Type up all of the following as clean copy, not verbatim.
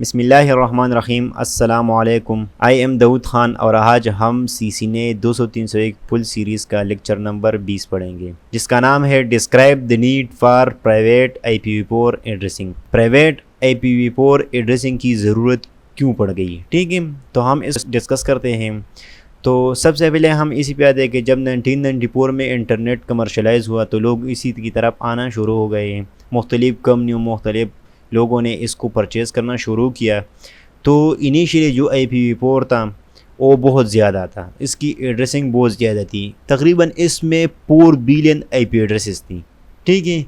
बिस्मिल्लाहिर्रहमानिर्रहीम। अस्सलामु अलैकुम। आई एम दाऊद ख़ान और आज हम सीसी ने 200-301 फुल सीरीज़ का लेक्चर नंबर 20 पढ़ेंगे, जिसका नाम है describe the need for private IPv4 addressing. Private IPv4 addressing की ज़रूरत क्यों पड़ गई, ठीक है। तो हम इस डिस्कस करते हैं। तो सबसे पहले हम इसी पे आते हैं कि जब 1994 में इंटरनेट कमर्शलाइज़ हुआ तो लोग इसी की तरफ आना शुरू हो गए। मुख्तलिफ़ कंपनियों मुख्तलिफ़ लोगों ने इसको परचेज़ करना शुरू किया। तो इनिशियली जो IPv4 था वो बहुत ज़्यादा था, इसकी एड्रेसिंग बहुत ज़्यादा थी। तकरीबन इसमें 4 बिलियन IP एड्रेसेस थी, ठीक है।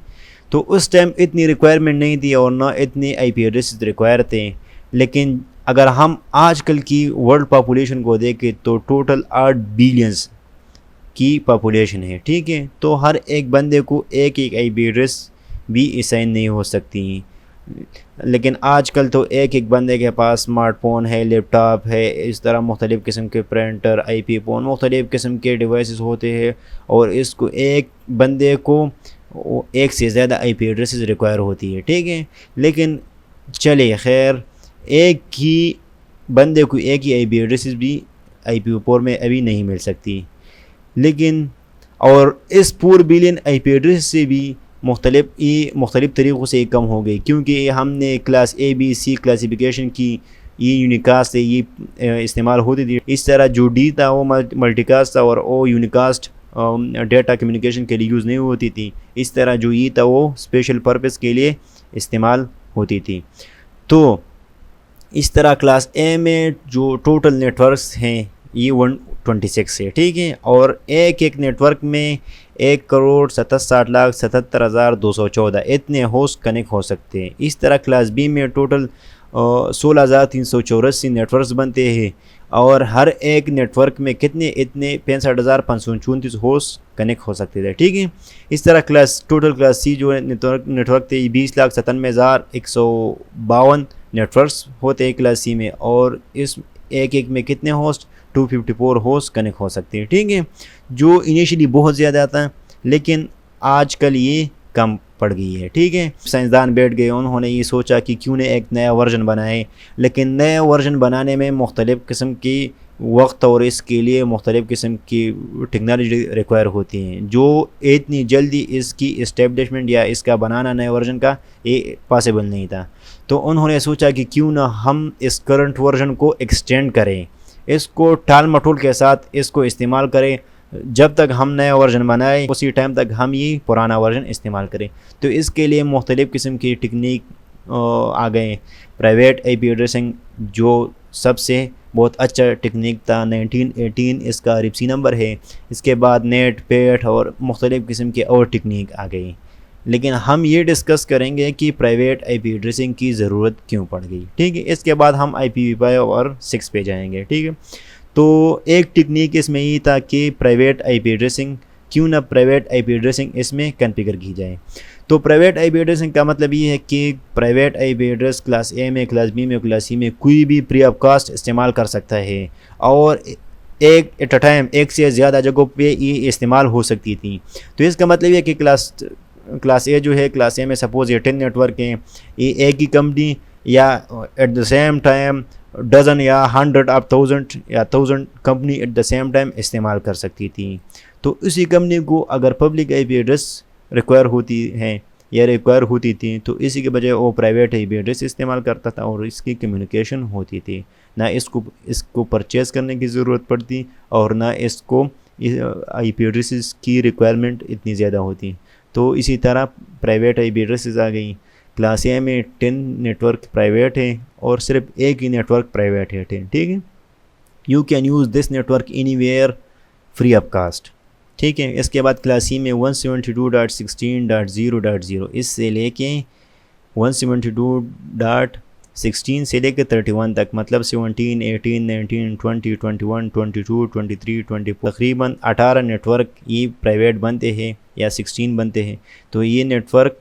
तो उस टाइम इतनी रिक्वायरमेंट नहीं थी और ना इतने IP एड्रेसेस रिक्वायर थे। लेकिन अगर हम आजकल की वर्ल्ड पॉपुलेशन को देखें तो टोटल 8 बिलियंस की पॉपुलेशन है, ठीक है। तो हर एक बंदे को एक एक IP एड्रेस भी असाइन नहीं हो सकती। लेकिन आजकल तो एक एक बंदे के पास स्मार्टफोन है, लैपटॉप है, इस तरह मुख्तलिफ़ किस्म के प्रिंटर, IP फ़ोन, मुख्तलिफ़ किस्म के डिवाइसेस होते हैं और इसको एक बंदे को एक से ज़्यादा IP एड्रेसेस रिक्वायर होती है, ठीक है। लेकिन चले खैर, एक ही बंदे को एक ही IP एड्रेसेस भी IPv4 में अभी नहीं मिल सकती। लेकिन और इस 4 बिलियन IP एड्रेस से भी मुख्तलिफ़ तरीक़ों से कम हो गई, क्योंकि हमने क्लास ABC क्लासिफिकेशन की ये यूनिकास्ट है, ये इस्तेमाल होती थी। इस तरह जो D था वो मल्टीकास्ट था और O यूनिकास्ट डेटा कम्युनिकेशन के लिए यूज़ नहीं होती थी। इस तरह जो E था वो स्पेशल पर्पस के लिए इस्तेमाल होती थी। तो इस तरह क्लास A में जो टोटल नेटवर्क्स हैं ये 126 है, ठीक है। और एक एक नेटवर्क में 1,67,77,214 इतने होस्ट कनेक्ट हो सकते हैं। इस तरह क्लास B में टोटल 16,384 नेटवर्क्स बनते हैं और हर एक नेटवर्क में इतने 65,534 होस्ट कनेक्ट हो सकते थे, ठीक है। इस तरह टोटल क्लास C जो नेटवर्क थे 20,97,152 नेटवर्क्स होते हैं क्लास C में, और इस एक एक में कितने होस्ट 254 होस्ट कनेक्ट हो सकते हैं, ठीक है। जो इनिशियली बहुत ज़्यादा था लेकिन आजकल ये कम पड़ गई है, ठीक है। साइंसदान बैठ गए, उन्होंने ये सोचा कि क्यों न एक नया वर्जन बनाए। लेकिन नया वर्जन बनाने में मुख्तलिफ़ किस्म की वक्त और इसके लिए मुख्तलिफ़ किस्म की टेक्नोलॉजी रिक्वायर होती हैं, जो इतनी जल्दी इसकी इस्टेब्लिशमेंट या इसका बनाना नए वर्जन का ये पॉसिबल नहीं था। तो उन्होंने सोचा कि क्यों ना हम इस करंट वर्जन को एक्सटेंड करें, इसको टाल मटोल के साथ इसको इस्तेमाल करें। जब तक हम नया वर्जन बनाए उसी टाइम तक हम ये पुराना वर्जन इस्तेमाल करें। तो इसके लिए मुख्तलिफ़ किस्म की टेक्निक आ गए। प्राइवेट IP एड्रेसिंग जो सबसे बहुत अच्छा टेक्निक था, 1918 इसका रिप्सी नंबर है। इसके बाद नेट पेट और मुख्तलिफ़ किस्म के और टेक्निक आ गई। लेकिन हम ये डिस्कस करेंगे कि प्राइवेट IP एड्रेसिंग की ज़रूरत क्यों पड़ गई, ठीक है। इसके बाद हम IPv5 और 6 पे जाएंगे, ठीक है। तो एक टेक्निक इसमें ये था कि प्राइवेट IP एड्रेसिंग क्यों ना प्राइवेट IP एड्रेसिंग इसमें कॉन्फ़िगर की जाए। तो प्राइवेट IP एड्रेसिंग का मतलब ये है कि private IP address class A में, क्लास B में, क्लास C में कोई भी फ्री ऑफ कॉस्ट इस्तेमाल कर सकता है और एक एट अ टाइम एक से ज़्यादा जगहों पे ये इस्तेमाल हो सकती थी। तो इसका मतलब ये कि क्लास A जो है, क्लास A में सपोज़ ये 10 नेटवर्क हैं, ये एक ही कंपनी या at the same time dozen या 100 ऑफ 1000 या 1000 company at the same time इस्तेमाल कर सकती थी। तो इसी कंपनी को अगर पब्लिक IP एड्रेस रिक्वायर होती हैं या रिक्वायर होती थी तो इसी के बजाय वो प्राइवेट IP एड्रेस इस्तेमाल करता था और इसकी कम्युनिकेशन होती थी। ना इसको परचेज़ करने की ज़रूरत पड़ती और ना इसको IP एड्रेसेस की रिक्वायरमेंट इतनी ज़्यादा होती। तो इसी तरह प्राइवेट IP एड्रेसेस आ गई। क्लास A में 10 नेटवर्क प्राइवेट है और सिर्फ एक ही नेटवर्क प्राइवेट है, 10, ठीक है। You can use this network anywhere free of cost, ठीक है। इसके बाद क्लास C में 172.16.0.0 इससे लेके 172.16 से लेके 31 तक, मतलब 17, 18, 19, 20, 21, 22, 23, 24 तकरीबन 18 नेटवर्क ये प्राइवेट बनते हैं या 16 बनते हैं। तो ये नेटवर्क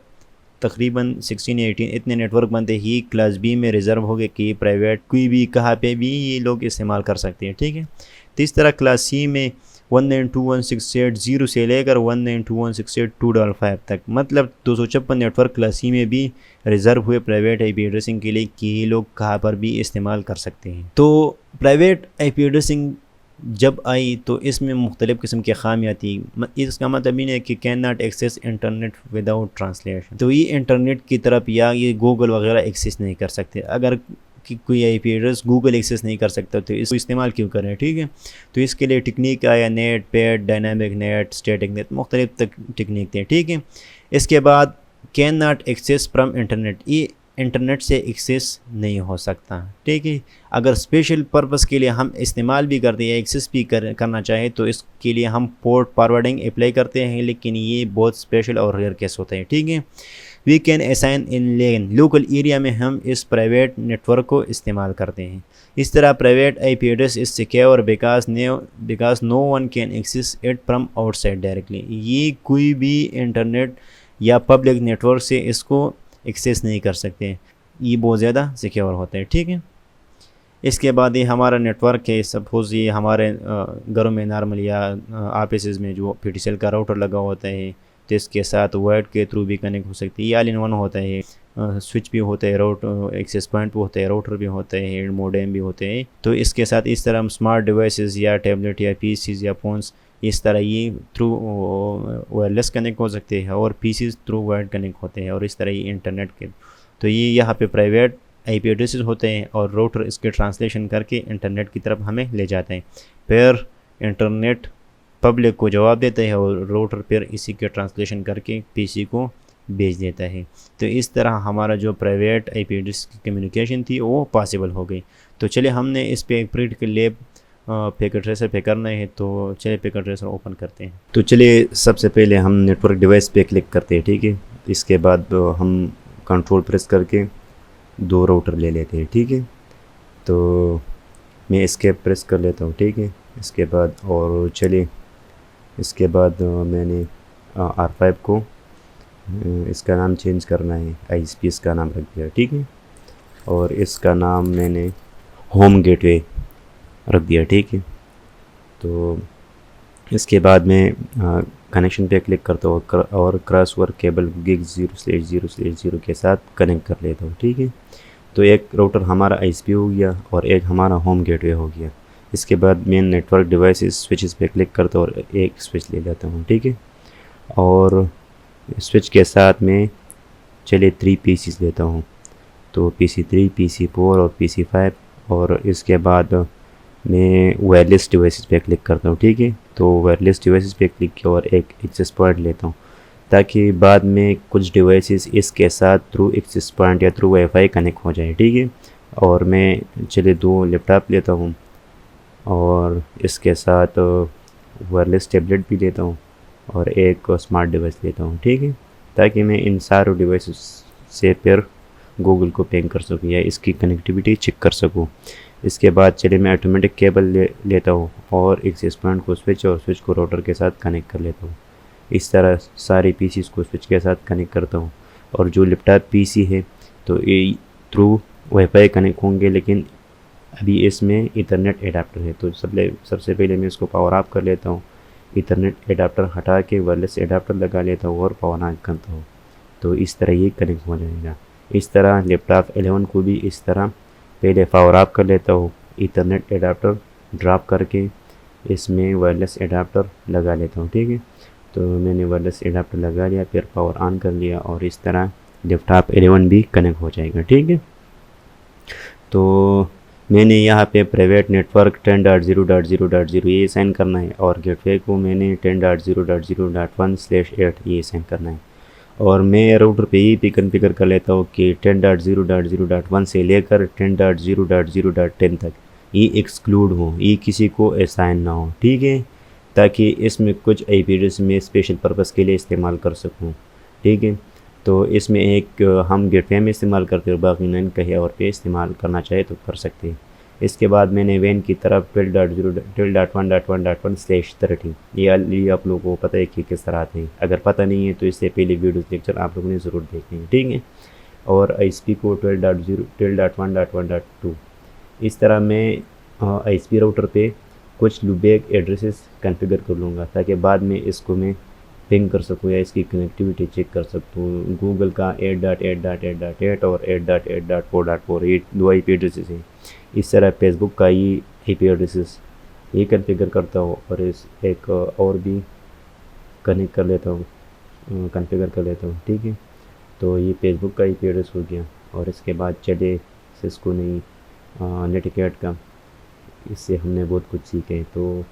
तकरीबन 16 या 18 इतने नेटवर्क बनते ही क्लास B में रिज़र्व हो गए कि प्राइवेट कोई भी कहाँ पे भी ये लोग इस्तेमाल कर सकते हैं, ठीक है। तो इस तरह क्लास C में 192.168.0 से लेकर 192.168.255 तक, मतलब 256 नेटवर्क क्लास C में भी रिज़र्व हुए प्राइवेट IP एड्रेसिंग के लिए कि ये लोग कहाँ पर भी इस्तेमाल कर सकते हैं। तो प्राइवेट IP एड्रेसिंग जब आई तो इसमें मुख्तलिफ़ किस्म की खामियाँ थी। इसका मतलब ये है कि can not access internet without translation, तो ये इंटरनेट की तरफ या ये गूगल वगैरह एक्सेस नहीं कर सकते। अगर कि कोई IP एड्रेस गूगल एक्सेस नहीं कर सकता तो इसको इस्तेमाल क्यों करें, ठीक है। तो इसके लिए टेक्निक आया NAT, PAT, dynamic NAT, static NAT, मुख्तलिफ टेक्निक थे, ठीक है। इसके बाद can not access from internet, ये इंटरनेट से एक्सेस नहीं हो सकता, ठीक है। अगर स्पेशल पर्पस के लिए हम इस्तेमाल भी करते हैं, एक्सेस भी करना चाहें तो इसके लिए हम पोर्ट फॉरवर्डिंग अप्लाई करते हैं, लेकिन ये बहुत स्पेशल और रेयर केस होता है, ठीक है। We can assign in LAN, local area में हम इस प्राइवेट नेटवर्क को इस्तेमाल करते हैं। इस तरह private IP address is secure because no one can access it from outside directly, ये कोई भी इंटरनेट या पब्लिक नेटवर्क से इसको एक्सेस नहीं कर सकते, ये बहुत ज़्यादा सिक्योर होता है, ठीक है। इसके बाद ये हमारा नेटवर्क है, सपोज़ ये हमारे घरों में नॉर्मल या ऑफिस में जो PTCL का राउटर लगा होता है तो इसके साथ वाइड के थ्रू भी कनेक्ट हो सकती है। ये ऑल इन वन होता है, स्विच भी होता है, राउटर एक्सेस पॉइंट भी होता है, राउटर भी होता है, मोडेम भी होते हैं। तो इसके साथ इस तरह हम स्मार्ट डिवाइसेस या टैबलेट या PCs या फ़ोन्स इस तरह ये थ्रू वायरलेस कनेक्ट हो सकते हैं और PCs थ्रू वायर्ड कनेक्ट होते हैं और इस तरह ये इंटरनेट के। तो ये यहाँ पे प्राइवेट IP एड्रेसेस होते हैं और राउटर इसके ट्रांसलेशन करके इंटरनेट की तरफ हमें ले जाते हैं। फिर इंटरनेट पब्लिक को जवाब देता है और राउटर फिर इसी के ट्रांसलेशन करके PC को भेज देता है। तो इस तरह हमारा जो प्राइवेट IP एड्रेस की कम्युनिकेशन थी वो पॉसिबल हो गई। तो चलिए हमने इस पर एक प्रैक्टिकल लैब पैकेट ट्रेसर पे करना है, तो चलिए पैकेट ट्रेसर ओपन करते हैं। तो चलिए सबसे पहले हम नेटवर्क डिवाइस पे क्लिक करते हैं, ठीक है। इसके बाद हम कंट्रोल प्रेस करके 2 राउटर ले लेते हैं, ठीक है। तो मैं एस्केप प्रेस कर लेता हूँ, ठीक है। इसके बाद और चलिए इसके बाद मैंने R5 को इसका नाम चेंज करना है, ISP इसका नाम रख दिया, ठीक है। और इसका नाम मैंने होम गेटवे रख दिया, ठीक है। तो इसके बाद मैं कनेक्शन पे क्लिक करता हूँ और क्रॉसओवर केबल गिग 0/0/0 के साथ कनेक्ट कर लेता हूँ, ठीक है। तो एक राउटर हमारा ISP हो गया और एक हमारा होम गेटवे हो गया। इसके बाद मैं नेटवर्क डिवाइसेस स्विचेस पे क्लिक करता हूँ और एक स्विच ले लेता हूँ, ठीक है। और स्विच के साथ में चलिए 3 PCs लेता हूँ, तो PC3, PC4 और PC5। और इसके बाद मैं वायरलेस डिवाइसेस पे क्लिक करता हूँ, ठीक है। तो वायरलेस डिवाइसेस पे क्लिक किया और एक एक्सेस पॉइंट लेता हूँ ताकि बाद में कुछ डिवाइसेस इसके साथ थ्रू एक्सेस पॉइंट या थ्रू वाईफाई कनेक्ट हो जाए, ठीक है। और मैं चलिए 2 लैपटॉप लेता हूँ और इसके साथ वायरलेस टैबलेट भी लेता हूँ और एक स्मार्ट डिवाइस लेता हूँ, ठीक है, ताकि मैं इन सारों डिवाइसेस से फिर गूगल को पिंग कर सकूँ या इसकी कनेक्टिविटी चेक कर सकूँ। इसके बाद चलिए मैं ऑटोमेटिक केबल लेता हूँ और एक्सेस पॉइंट को स्विच और स्विच को राउटर के साथ कनेक्ट कर लेता हूँ। इस तरह सारे PCs को स्विच के साथ कनेक्ट करता हूँ। और जो लैपटॉप PC है तो ये थ्रू वाईफाई कनेक्ट होंगे, लेकिन अभी इसमें इथरनेट एडाप्टर है। तो सबसे पहले मैं इसको पावर ऑफ कर लेता हूँ, इथरनेट एडाप्टर हटा के वायरलेस एडाप्टर लगा लेता हूँ और पावर ऑन करता हूँ। तो इस तरह ये कनेक्ट हो जाएगा। इस तरह लैपटॉप 11 को भी इस तरह पहले पावर ऑफ कर लेता हूँ, इथरनेट एडाप्टर ड्रॉप करके इसमें वायरलेस एडाप्टर लगा लेता हूँ, ठीक है। तो मैंने वायरलेस एडाप्टर लगा लिया, फिर पावर ऑन कर लिया और इस तरह लैपटॉप 11 भी कनेक्ट हो जाएगा, ठीक है। तो मैंने यहाँ पे प्राइवेट नेटवर्क 10.0.0.0 ये साइन करना है और गेटवे को मैंने 10.0.0.1/8 ये साइन करना है। और मैं राउटर पे ही भी कॉन्फ़िगर कर लेता हूँ कि 10.0.0.1 से लेकर 10.0.0.10 तक ये एक्सक्लूड हो, ये किसी को असाइन ना हो, ठीक है, ताकि इसमें कुछ IP एड्रेस में स्पेशल पर्पस के लिए इस्तेमाल कर सकूँ, ठीक है। तो इसमें एक हम गेटवे में इस्तेमाल करते हैं, बाकी नन कहीं और पे इस्तेमाल करना चाहे तो कर सकते हैं। इसके बाद मैंने वैन की तरफ 12.1.1.1/13 ये आप लोगों को पता है कि किस तरह आते हैं। अगर पता नहीं है तो इससे पहले वीडियो लेक्चर आप लोगों ने ज़रूर देखने हैं, ठीक है। और ISP को 12.1.1.2 इस तरह मैं ISP राउटर पे कुछ लूपबैक एड्रेसेस कॉन्फ़िगर कर लूँगा ताकि बाद में इसको मैं पिंग कर सकूँ या इसकी कनेक्टिविटी चेक कर सकूँ। गूगल का 8.8.8.8 और 8.8.4.4 ये 2 IP एड्रेसेस हैं। इस तरह फेसबुक का ये IP एड्रेसेस ये कॉन्फ़िगर करता हूँ और इस एक और भी कनेक्ट कर लेता हूँ, कॉन्फ़िगर कर लेता हूँ। ठीक है, तो ये फेसबुक का IP एड्रेस हो गया। और इसके बाद चले सिस्को नहीं नेटकैट का, इससे हमने बहुत कुछ सीखे। तो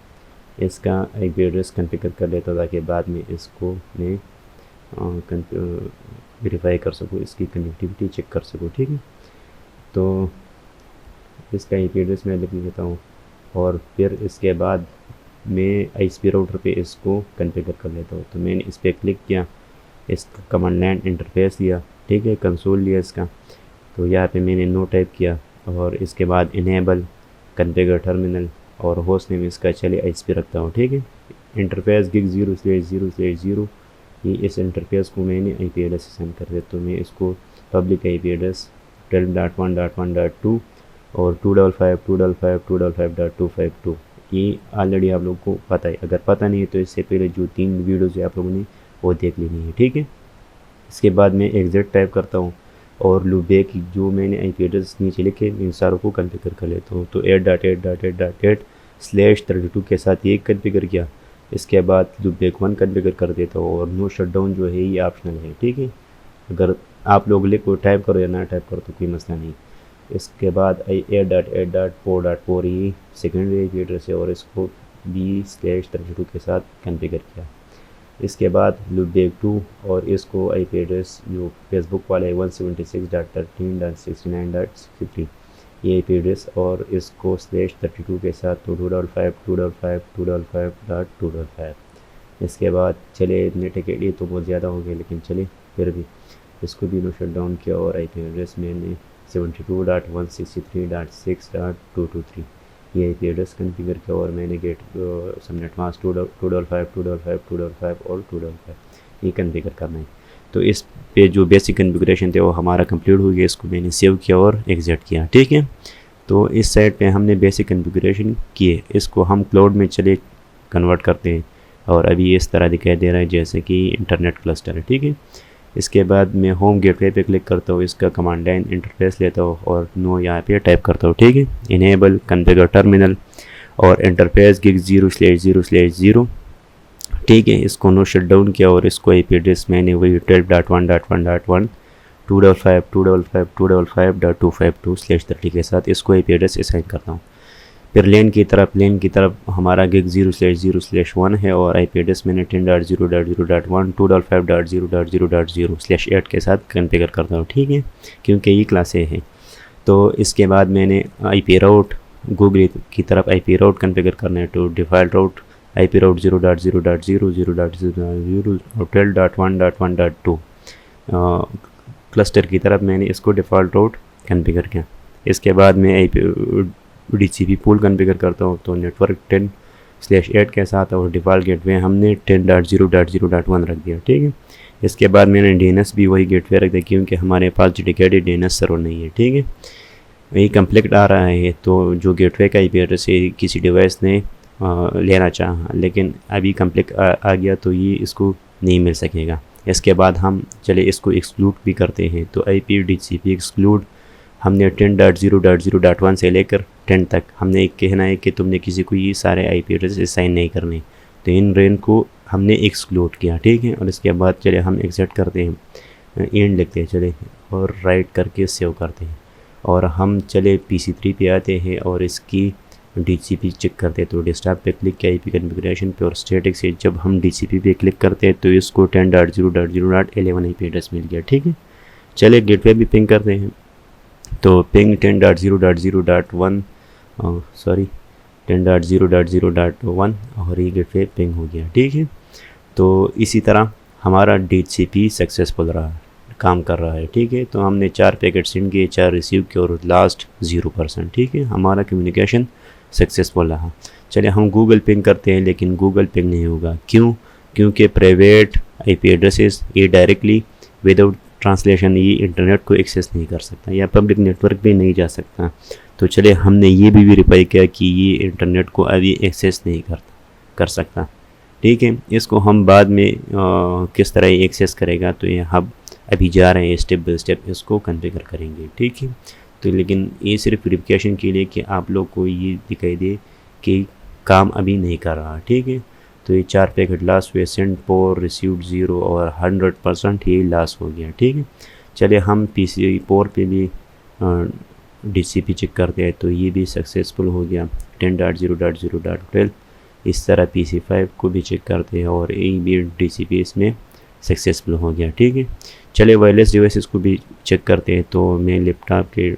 इसका IP एड्रेस कॉन्फ़िगर कर लेता हूँ ताकि बाद में इसको मैं वेरीफाई कर सकूँ, इसकी कनेक्टिविटी चेक कर सकूँ। ठीक है, तो इसका IP एड्रेस मैं लिख लेता हूँ और फिर इसके बाद मैं ISP राउटर पे इसको कॉन्फ़िगर कर लेता हूँ। तो मैंने इस पर क्लिक किया, इसका कमांड लाइन इंटरफेस लिया। ठीक है, कंसोल लिया इसका, तो यहाँ पे मैंने नो टाइप किया और इसके बाद इनेबल कॉन्फ़िगर टर्मिनल और होस्ट नेम इसका चले ISP रखता हूँ। ठीक है, इंटरफेस gig0/0/0 ये इस इंटरफेस को मैंने IP एड्रेस असाइन कर दिया। तो मैं इसको पब्लिक IP एड्रेस 12.1.1.2 और 255.255.255.252 ये ऑलरेडी आप लोगों को पता है। अगर पता नहीं है तो इससे पहले जो 3 वीडियोज़ आप लोगों ने वो देख लेनी है। ठीक है, इसके बाद मैं एग्जिट टाइप करता हूँ और लूपबैक जो मैंने IP एड्रेस नीचे लिखे इन सारों को कॉन्फ़िगर कर लेता हूँ। तो 8.8.8.8/32 के साथ ये कॉन्फ़िगर किया। इसके बाद लूपबैक 1 कॉन्फ़िगर कर देता हूँ और नो शटडाउन जो है ये ऑप्शनल है। ठीक है, अगर आप लोग लिखो टाइप करो या ना टाइप करो तो कोई मसला नहीं। इसके बाद 8.8.4.4 ये सेकेंडरी IP एड्रेस है और इसको B/32 के साथ कॉन्फ़िगर किया। इसके बाद लूपबैक 2 और इसको IP एड्रेस जो फेसबुक वाला है 176.13.69.63 ये IP एड्रेस और इसको /32 के साथ तो 255.255.255. इसके बाद चले नेटकैट ये तो बहुत ज़्यादा हो गया लेकिन चले फिर भी इसको भी नो शट डाउन किया और IP एड्रेस मैंने 72.163.6.223 ये IP एड्रेस कॉन्फ़िगर किया और मैंने गेट सबनेट मास्क 255 और 255 ये कॉन्फ़िगर करना है। तो इस पे जो बेसिक कॉन्फ़िगरेशन थे वो हमारा कंप्लीट हो गया। इसको मैंने सेव किया और एग्जिट किया। ठीक है, तो इस साइड पे हमने बेसिक कॉन्फ़िगरेशन किए। इसको हम क्लाउड में चले कन्वर्ट करते हैं और अभी इस तरह दिखाई दे रहा है जैसे कि इंटरनेट क्लस्टर है। ठीक है, इसके बाद मैं होम गेटवे पे क्लिक करता हूँ, इसका कमांड लाइन इंटरफेस लेता हूँ और नो यहाँ पे टाइप करता हूँ। ठीक है, इनेबल कॉन्फ़िगर टर्मिनल और इंटरफेस gig0/0/0। ठीक है, इसको नो शट डाउन किया और इसको IP एड्रेस मैंने वही 12.1.1.1 255.255.252/30 के साथ इसको IP एड्रेस असाइन करता हूँ। फिर लेन की तरफ हमारा gig0/0/1 है और IP एड्रेस मैंने 10.0.0.1 255.0.0.0/8 के साथ कॉन्फ़िगर करता हूँ। ठीक है, क्योंकि ये क्लासें हैं। तो इसके बाद मैंने IP राउट गूगल की तरफ IP राउट कॉन्फ़िगर करना है। तो डिफ़ॉल्ट राउट IP राउट 0.0.0.0.0 और 12.1.1.2 क्लस्टर की तरफ मैंने इसको डिफ़ॉल्ट राउट कॉन्फ़िगर किया। इसके बाद मैं DHCP पूल कॉन्फ़िगर करता हूँ। तो नेटवर्क 10/8 के साथ और डिफ़ॉल्ट गेटवे हमने 10.0.0.1 रख दिया। ठीक है, इसके बाद मैंने DNS भी वही गेटवे रख दिया क्योंकि हमारे पास डेडिकेटेड DNS सर्वर नहीं है। ठीक है, यही कॉन्फ्लिक्ट आ रहा है तो जो गेटवे का IP एड्रेस है किसी डिवाइस ने लेना चाहा लेकिन अभी कॉन्फ्लिक्ट आ गया तो ये इसको नहीं मिल सकेगा। इसके बाद हम चले इसको एक्सक्लूड भी करते हैं। तो IP DHCP एक्सक्लूड हमने 10.0.0.1 से लेकर 10 तक हमने एक कहना है कि तुमने किसी को ये सारे IP एड्रेस असाइन नहीं करने, तो इन रेन को हमने एक्सक्लूड किया। ठीक है, और इसके बाद चले हम एग्जिट करते हैं, एंड लिखते हैं चले और राइट करके सेव करते हैं और हम चले PC3 पे आते हैं और इसकी DHCP चेक करते हैं। तो डेस्कटॉप पे क्लिक किया IP कॉन्फ़िगरेशन पे और स्टैटिक से जब हम DHCP पे क्लिक करते हैं तो इसको 10.0.0.11 IP एड्रेस मिल गया। ठीक है, चले गेटवे भी पिंग करते हैं। तो पिंग 10.0.0.1 और ये गेटवे पिंग हो गया। ठीक है, तो इसी तरह हमारा DHCP सक्सेसफुल रहा, काम कर रहा है। ठीक है, तो हमने 4 पैकेट सेंड किए, 4 रिसीव किए और लास्ट 0%। ठीक है, हमारा कम्युनिकेशन सक्सेसफुल रहा। चलिए हम गूगल पिंग करते हैं लेकिन गूगल पिंग नहीं होगा। क्यों? क्योंकि प्राइवेट IP एड्रेसेस ये डायरेक्टली विदाउट ट्रांसलेशन ये इंटरनेट को एक्सेस नहीं कर सकता या पब्लिक नेटवर्क भी नहीं जा सकता। तो चले हमने ये भी वेरीफाई किया कि ये इंटरनेट को अभी एक्सेस नहीं कर सकता। ठीक है, इसको हम बाद में किस तरह एक्सेस करेगा, तो ये हम अभी जा रहे हैं स्टेप बाय स्टेप इसको कॉन्फ़िगर करेंगे। ठीक है, तो लेकिन ये सिर्फ वेरिफिकेशन के लिए कि आप लोग को ये दिखाई दे कि काम अभी नहीं कर रहा। ठीक है, तो ये 4 पैकेट लॉस हुए, सेंड पोर रिसीव्ड 0 और 100% ये लॉस हो गया। ठीक है, चलिए हम PC पोर पे भी DCP चेक करते हैं, तो ये भी सक्सेसफुल हो गया 10.0.0.12। इस तरह PC5 को भी चेक करते हैं और ये भी DCP इसमें सक्सेसफुल हो गया। ठीक है, चलिए वायरलेस डिवाइसेस को भी चेक करते हैं, तो मैं लैपटॉप के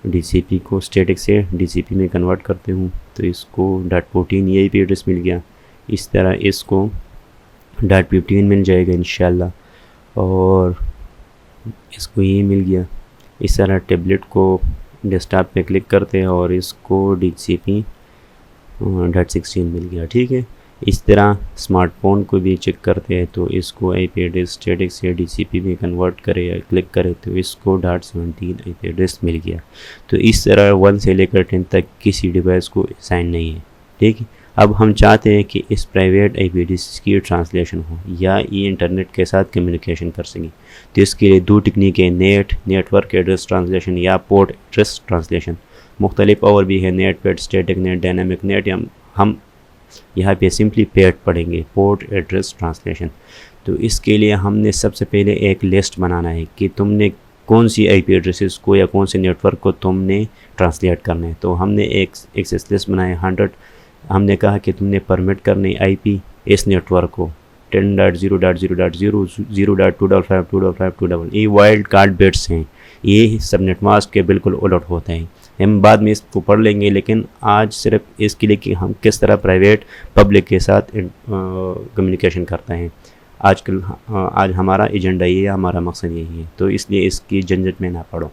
DCP को स्टैटिक से DCP में कन्वर्ट करते हूँ, तो इसको .14 ये IP एड्रेस मिल गया। इस तरह इसको .15 मिल जाएगा इंशाल्लाह, और इसको ये मिल गया। इस तरह टेबलेट को डेस्कटॉप पे क्लिक करते हैं और इसको DCP .16 मिल गया। ठीक है, इस तरह स्मार्टफोन को भी चेक करते हैं, तो इसको IP एड्रेस स्टैटिक से DCP में कन्वर्ट करें या क्लिक करें तो इसको .17 IP एड्रेस मिल गया। तो इस तरह 1 से लेकर 10 तक किसी डिवाइस को साइन नहीं है। ठीक है, अब हम चाहते हैं कि इस प्राइवेट IP एड्रेस की ट्रांसलेशन हो या ये इंटरनेट के साथ कम्युनिकेशन कर सकें, तो इसके लिए 2 टेक्निक है, नेटवर्क एड्रेस ट्रांसलेशन या पोर्ट एड्रेस ट्रांसलेशन। मुख्तलिफ और भी है, net paid, static net, dynamic net, या हम यहाँ पे सिंपली पेड पढ़ेंगे, पोर्ट एड्रेस ट्रांसलेशन। तो इसके लिए हमने सबसे पहले एक लिस्ट बनाना है कि तुमने कौन सी IP एड्रेसेस को या कौन से नेटवर्क को तुमने ट्रांसलेट करना है। तो हमने एक एक्सेस लिस्ट बनाया 100। हमने कहा कि तुमने परमिट करने IP इस नेटवर्क को 10.0.0.0, 0.255.255.255, ये वाइल्ड कार्ड बिट्स हैं, ये सब नेटमास्क के बिल्कुल उलट होते हैं। हम बाद में इसको पढ़ लेंगे, लेकिन आज सिर्फ इसके लिए कि हम किस तरह प्राइवेट पब्लिक के साथ कम्युनिकेशन करते हैं। आज हमारा एजेंडा ये है, हमारा मकसद यही है, तो इसलिए इसकी झंझट में ना पड़ो।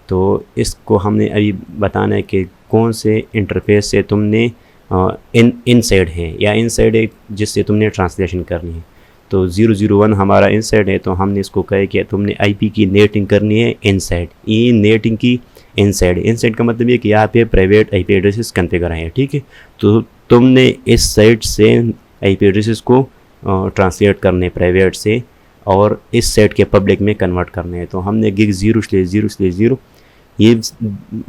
तो इसको हमने अभी बताना है कि कौन से इंटरफेस से तुमने इनसाइड है या इनसाइड है जिससे तुमने ट्रांसलेशन करनी है। तो 001 हमारा इनसाइड है, तो हमने इसको कहा कि तुमने IP की नेटिंग करनी है इनसाइड। ये नेटिंग की इनसाइड का मतलब ये कि यहाँ पे प्राइवेट IP एड्रेसेस कॉन्फ़िगर हैं। ठीक है, तो तुमने इस साइट से IP एड्रेसेस को ट्रांसलेट करने प्राइवेट से और इस साइट के पब्लिक में कन्वर्ट करने हैं। तो हमने gig 0/0/0 ये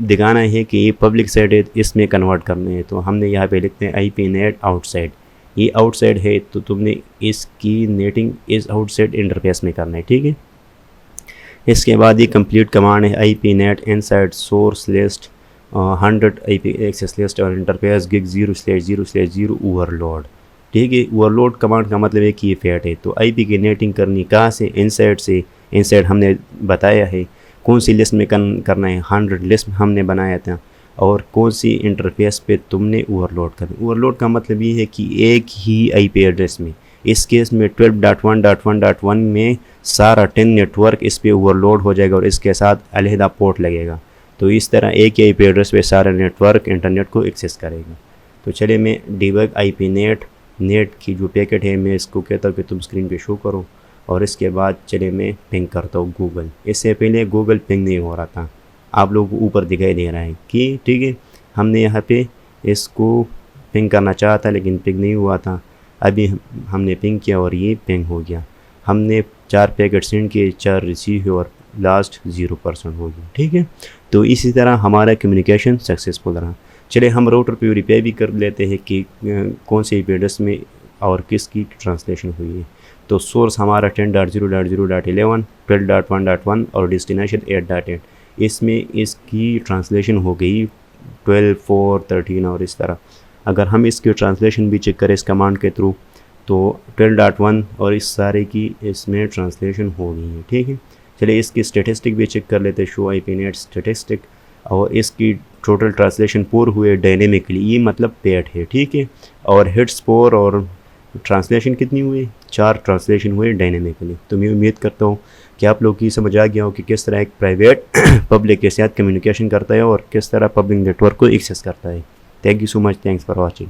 दिखाना है कि ये पब्लिक साइट है, इसमें कन्वर्ट करने हैं। तो हमने यहाँ पे लिखते हैं IP नेट आउटसाइड। ये आउटसाइड है, तो तुमने इसकी नेटिंग इस आउटसाइड इंटरफेस में करना है। ठीक है, इसके बाद ये कंप्लीट कमांड है IP NAT inside source list 100 IP access list और इंटरफेस gig 0/0/0 ओवरलोड। ठीक है, ओवरलोड कमांड का मतलब है कि ये फैट है, तो IP की नेटिंग करनी कहाँ से, इनसाइड से। इनसाइड हमने बताया है कौन सी लिस्ट में करना है, 100 लिस्ट हमने बनाया था, और कौन सी इंटरफेस पे तुमने ओवरलोड करना। ओवरलोड का मतलब ये है कि एक ही IP एड्रेस में, इस केस में 12.1.1.1 में सारा 10 नेटवर्क इस पे ओवरलोड हो जाएगा और इसके साथ अलहदा पोर्ट लगेगा। तो इस तरह एक ही IP एड्रेस पे सारा नेटवर्क इंटरनेट को एक्सेस करेगा। तो चलिए मैं डिबग IP नेट की जो पैकेट है मैं इसको कहता हूँ कि तुम स्क्रीन पे शो करो, और इसके बाद चले मैं पिंग करता हूँ गूगल। इससे पहले गूगल पिंग नहीं हो रहा था, आप लोगों को ऊपर दिखाई दे रहा है कि ठीक है, हमने यहाँ पे इसको पिंग करना चाहा था लेकिन पिंग नहीं हुआ था। अभी हमने पिंग किया और ये पिंग हो गया। हमने 4 पैकेट सेंड किए, 4 रिसीव हुए और लास्ट 0% हो गया। ठीक है, तो इसी तरह हमारा कम्युनिकेशन सक्सेसफुल रहा। चलिए हम राउटर पे रिपेयर भी कर लेते हैं कि कौन से IP एड्रेस में और किसकी ट्रांसलेशन हुई है। तो सोर्स हमारा 10.0.0.11, 12.1.1 और डेस्टिनेशन 8.8। इसमें इसकी ट्रांसलेशन हो गई 12, 4, 13 और इस तरह। अगर हम इसकी ट्रांसलेशन भी चेक करें इस कमांड के थ्रू, तो 12.1 और इस सारे की इसमें ट्रांसलेशन हो गई है। ठीक है, चलिए इसकी स्टेटिस्टिक भी चेक कर लेते हैं, शो IP नेट स्टेटिस्टिक, और इसकी टोटल ट्रांसलेशन पूर हुए डायनेमिकली, ये मतलब पेड है। ठीक है, और हिट्स 4 और ट्रांसलेशन कितनी हुई, 4 ट्रांसलेशन हुए डायनेमिकली। तो मैं उम्मीद करता हूँ कि आप लोग की समझ आ गया हो कि किस तरह एक प्राइवेट पब्लिक के साथ कम्युनिकेशन करता है और किस तरह पब्लिक नेटवर्क को एक्सेस करता है। Thank you so much, thanks for watching.